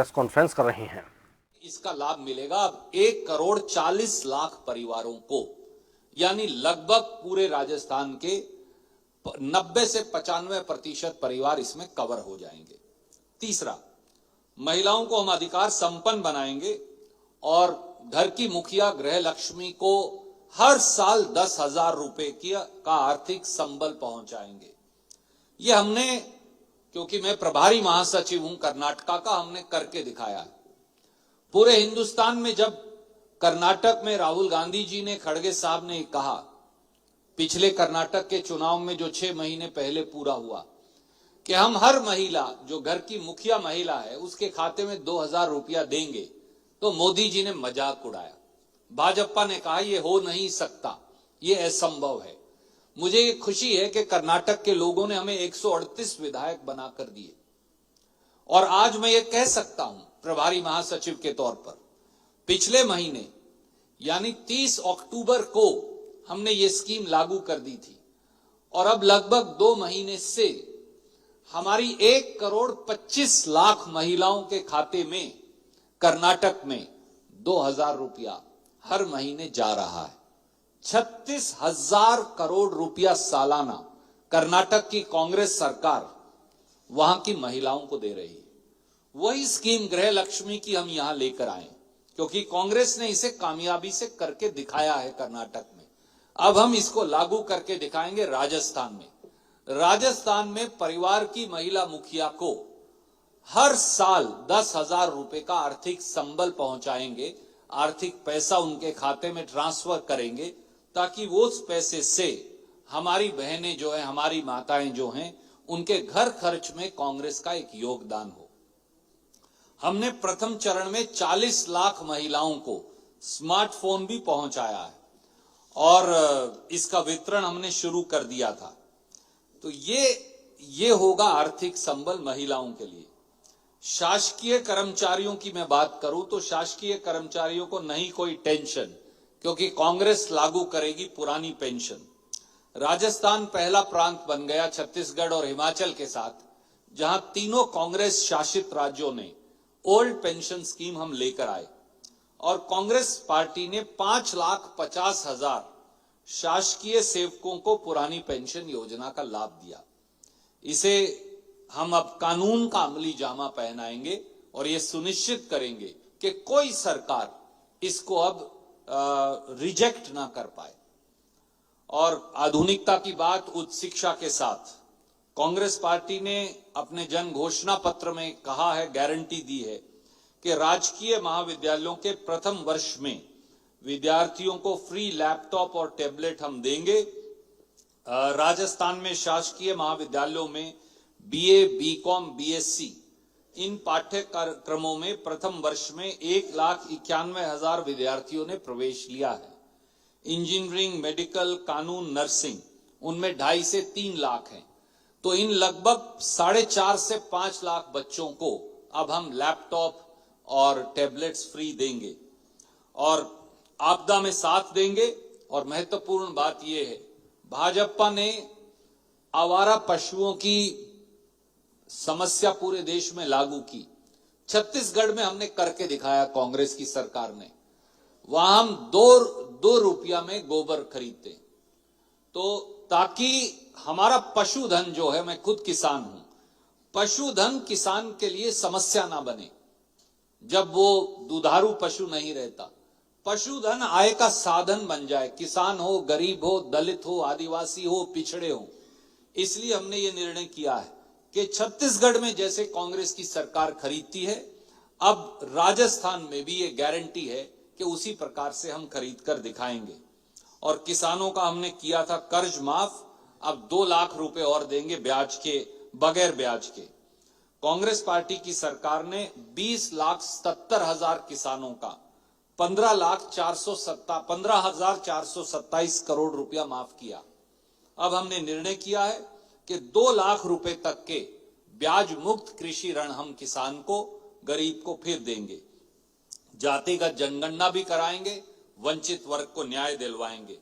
Press conference कर रही हैं। इसका लाभ मिलेगा अब 1,40,40,00,000 परिवारों को, यानी लगभग पूरे राजस्थान के 90 से 95% परिवार इसमें कवर हो जाएंगे। तीसरा, महिलाओं को हम अधिकार संपन्न बनाएंगे और घर की मुखिया गृह लक्ष्मी को हर साल 10,000 रुपए का आर्थिक संबल पहुंचाएंगे। ये हमने, क्योंकि मैं प्रभारी महासचिव हूं कर्नाटका का, हमने करके दिखाया है। पूरे हिंदुस्तान में जब कर्नाटक में राहुल गांधी जी ने, खड़गे साहब ने कहा, पिछले कर्नाटक के चुनाव में जो 6 महीने पहले पूरा हुआ, कि हम हर महिला जो घर की मुखिया महिला है उसके खाते में 2,000 रुपया देंगे, तो मोदी जी ने मजाक उड़ाया। भाजपा ने कहा यह हो नहीं सकता, ये असंभव है। मुझे ये खुशी है कि कर्नाटक के लोगों ने हमें 138 विधायक बनाकर दिए और आज मैं ये कह सकता हूं प्रभारी महासचिव के तौर पर, पिछले महीने यानी 30 अक्टूबर को हमने ये स्कीम लागू कर दी थी और अब लगभग 2 महीने से हमारी 1,25,00,000 महिलाओं के खाते में कर्नाटक में 2,000 रुपया हर महीने जा रहा है। 36,000 करोड़ रुपया सालाना कर्नाटक की कांग्रेस सरकार वहां की महिलाओं को दे रही है। वही स्कीम गृह लक्ष्मी की हम यहां लेकर आए, क्योंकि कांग्रेस ने इसे कामयाबी से करके दिखाया है कर्नाटक में। अब हम इसको लागू करके दिखाएंगे राजस्थान में। राजस्थान में परिवार की महिला मुखिया को हर साल 10,000 रुपए का आर्थिक संबल पहुंचाएंगे, आर्थिक पैसा उनके खाते में ट्रांसफर करेंगे, ताकि वो उस पैसे से हमारी बहनें जो है, हमारी माताएं जो हैं, उनके घर खर्च में कांग्रेस का एक योगदान हो। हमने प्रथम चरण में 40 लाख महिलाओं को स्मार्टफोन भी पहुंचाया है और इसका वितरण हमने शुरू कर दिया था। तो ये होगा आर्थिक संबल महिलाओं के लिए। शासकीय कर्मचारियों की मैं बात करूं तो शासकीय कर्मचारियों को नहीं कोई टेंशन, क्योंकि कांग्रेस लागू करेगी पुरानी पेंशन। राजस्थान पहला प्रांत बन गया छत्तीसगढ़ और हिमाचल के साथ, जहां तीनों कांग्रेस शासित राज्यों ने ओल्ड पेंशन स्कीम हम लेकर आए और कांग्रेस पार्टी ने 5,50,000 शासकीय सेवकों को पुरानी पेंशन योजना का लाभ दिया। इसे हम अब कानून का अमली जामा पहनाएंगे और ये सुनिश्चित करेंगे कि कोई सरकार इसको अब रिजेक्ट ना कर पाए। और आधुनिकता की बात उच्च शिक्षा के साथ कांग्रेस पार्टी ने अपने जन घोषणा पत्र में कहा है, गारंटी दी है कि राजकीय महाविद्यालयों के प्रथम वर्ष में विद्यार्थियों को फ्री लैपटॉप और टैबलेट हम देंगे। राजस्थान में शासकीय महाविद्यालयों में बीए, बीकॉम, बीएससी इन पाठ्यक्रमों में प्रथम वर्ष में 1,91,000 विद्यार्थियों ने प्रवेश लिया है। इंजीनियरिंग, मेडिकल, कानून, नर्सिंग, उनमें 2.5 से 3 लाख हैं। तो इन लगभग 4.5 से 5 लाख बच्चों को अब हम लैपटॉप और टैबलेट्स फ्री देंगे और आपदा में साथ देंगे। और महत्वपूर्ण बात यह है, भाजपा ने आवारा पशुओं की समस्या पूरे देश में लागू की। छत्तीसगढ़ में हमने करके दिखाया कांग्रेस की सरकार ने, वहां हम 2 रुपया में गोबर खरीदते, तो ताकि हमारा पशुधन जो है, मैं खुद किसान हूं, पशुधन किसान के लिए समस्या ना बने। जब वो दुधारू पशु नहीं रहता, पशुधन आय का साधन बन जाए, किसान हो, गरीब हो, दलित हो, आदिवासी हो, पिछड़े हो। इसलिए हमने ये निर्णय किया है कि छत्तीसगढ़ में जैसे कांग्रेस की सरकार खरीदती है, अब राजस्थान में भी ये गारंटी है कि उसी प्रकार से हम खरीद कर दिखाएंगे। और किसानों का हमने किया था कर्ज माफ, अब 2 लाख रुपए और देंगे ब्याज के, बगैर ब्याज के। कांग्रेस पार्टी की सरकार ने 20,77,000 किसानों का 15,427 करोड़ रुपया माफ किया। अब हमने निर्णय किया है कि 2 लाख रुपए तक के ब्याज मुक्त कृषि ऋण हम किसान को, गरीब को फिर देंगे। जातिगत जनगणना भी कराएंगे, वंचित वर्ग को न्याय दिलवाएंगे।